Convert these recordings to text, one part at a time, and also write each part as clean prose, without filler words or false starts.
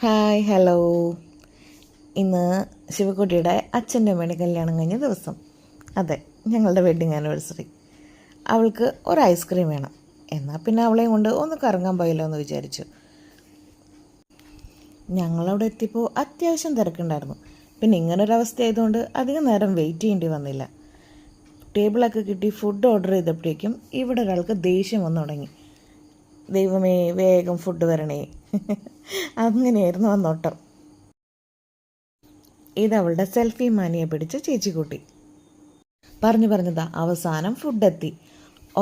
Hi hello. ഇന്ന് ശിവക്കുട്ടിയുടെ അച്ഛൻ്റെ അമ്മയുടെ കല്യാണം കഴിഞ്ഞ ദിവസം. അതെ, ഞങ്ങളുടെ വെഡ്ഡിങ് ആനിവേഴ്സറി. അവൾക്ക് ഒരു ഐസ്ക്രീം വേണം. എന്നാൽ പിന്നെ അവളെയും കൊണ്ട് ഒന്ന് കറങ്ങാൻ പോയല്ലോ എന്ന് വിചാരിച്ചു. ഞങ്ങളവിടെ എത്തിയപ്പോൾ അത്യാവശ്യം തിരക്കുണ്ടായിരുന്നു. പിന്നെ ഇങ്ങനൊരവസ്ഥ ആയതുകൊണ്ട് അധികം നേരം വെയിറ്റ് ചെയ്യേണ്ടി വന്നില്ല. ടേബിളൊക്കെ കിട്ടി ഫുഡ് ഓർഡർ ചെയ്തപ്പോഴേക്കും ഇവിടെ ഒരാൾക്ക് ദേഷ്യം വന്നു തുടങ്ങി. ദൈവമേ, വേഗം ഫുഡ് വരണേ. അങ്ങനെയായിരുന്നു വന്നോട്ടം. ഇതവളുടെ സെൽഫി മാനിയെ പിടിച്ച ചേച്ചിക്കുട്ടി. പറഞ്ഞതാ അവസാനം ഫുഡ് എത്തി.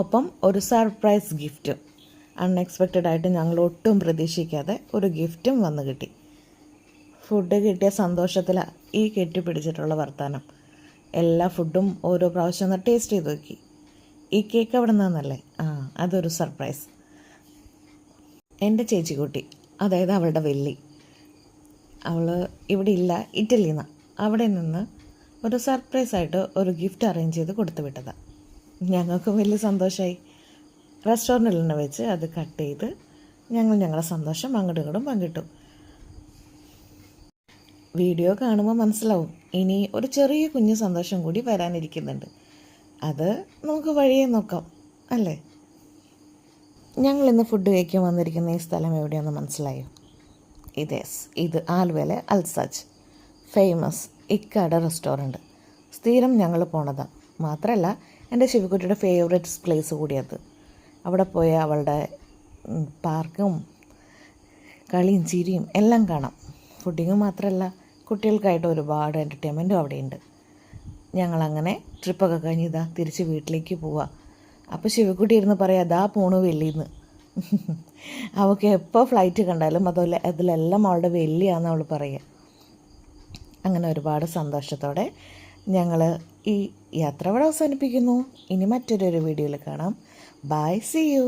ഒപ്പം ഒരു സർപ്രൈസ് ഗിഫ്റ്റും. അൺഎക്സ്പെക്റ്റഡ് ആയിട്ട് ഞങ്ങൾ ഒട്ടും പ്രതീക്ഷിക്കാതെ ഒരു ഗിഫ്റ്റും വന്നു കിട്ടി. ഫുഡ് കിട്ടിയ സന്തോഷത്തിലാണ് ഈ കെട്ടിപ്പിടിച്ചിട്ടുള്ള വർത്താനം. എല്ലാ ഫുഡും ഓരോ പ്രാവശ്യം ഒന്ന് ടേസ്റ്റ് ചെയ്ത് നോക്കി. ഈ കേക്ക് അവിടെ നിന്നല്ലേ? അതൊരു സർപ്രൈസ്. എൻ്റെ ചേച്ചിക്കുട്ടി, അതായത് അവളുടെ വെള്ളി, അവൾ ഇവിടെ ഇല്ല, ഇറ്റലിയിൽ നിന്നാണ്. അവിടെ നിന്ന് ഒരു സർപ്രൈസായിട്ട് ഒരു ഗിഫ്റ്റ് അറേഞ്ച് ചെയ്ത് കൊടുത്തു വിട്ടതാണ്. ഞങ്ങൾക്ക് വലിയ സന്തോഷമായി. റെസ്റ്റോറൻറ്റിൽ നിന്ന് വെച്ച് അത് കട്ട് ചെയ്ത് ഞങ്ങളുടെ സന്തോഷം അങ്ങോട്ടും ഇങ്ങോട്ടും പങ്കിട്ടു. വീഡിയോ കാണുമ്പോൾ മനസ്സിലാവും ഇനി ഒരു ചെറിയ കുഞ്ഞു സന്തോഷം കൂടി വരാനിരിക്കുന്നുണ്ട്. അത് നമുക്ക് വഴിയേ നോക്കാം, അല്ലേ? ഞങ്ങളിന്ന് ഫുഡ് കഴിക്കാൻ വന്നിരിക്കുന്ന ഈ സ്ഥലം എവിടെയാണെന്ന് മനസ്സിലായോ? ഇത് ആലുവയിലെ അൽസാജ്, ഫേമസ് ഇക്കാടെ റെസ്റ്റോറൻറ്റ്. സ്ഥിരം ഞങ്ങൾ പോണതാണ്. മാത്രമല്ല എൻ്റെ ശിവക്കുട്ടിയുടെ ഫേവറേറ്റ് പ്ലേസ് കൂടിയത്. അവിടെ പോയ അവളുടെ പാർക്കും കളിയും ചിരിയും എല്ലാം കാണാം. ഫുഡിങ് മാത്രമല്ല, കുട്ടികൾക്കായിട്ട് ഒരുപാട് എൻ്റർടൈൻമെൻറ്റും അവിടെയുണ്ട്. ഞങ്ങളങ്ങനെ ട്രിപ്പൊക്കെ കഴിഞ്ഞ് തിരിച്ച് വീട്ടിലേക്ക് പോവാം. അപ്പോൾ ശിവക്കുട്ടി ഇരുന്ന് പറയാം, അതാ പോണു വെള്ളിന്ന്. അവൾക്ക് എപ്പോൾ ഫ്ലൈറ്റ് കണ്ടാലും അതിലെല്ലാം അവളുടെ വെള്ളിയാണെന്ന് അവൾ പറയുക. അങ്ങനെ ഒരുപാട് സന്തോഷത്തോടെ ഞങ്ങൾ ഈ യാത്ര ഇവിടെ അവസാനിപ്പിക്കുന്നു. ഇനി മറ്റൊരു വീഡിയോയിൽ കാണാം. Bye, see U.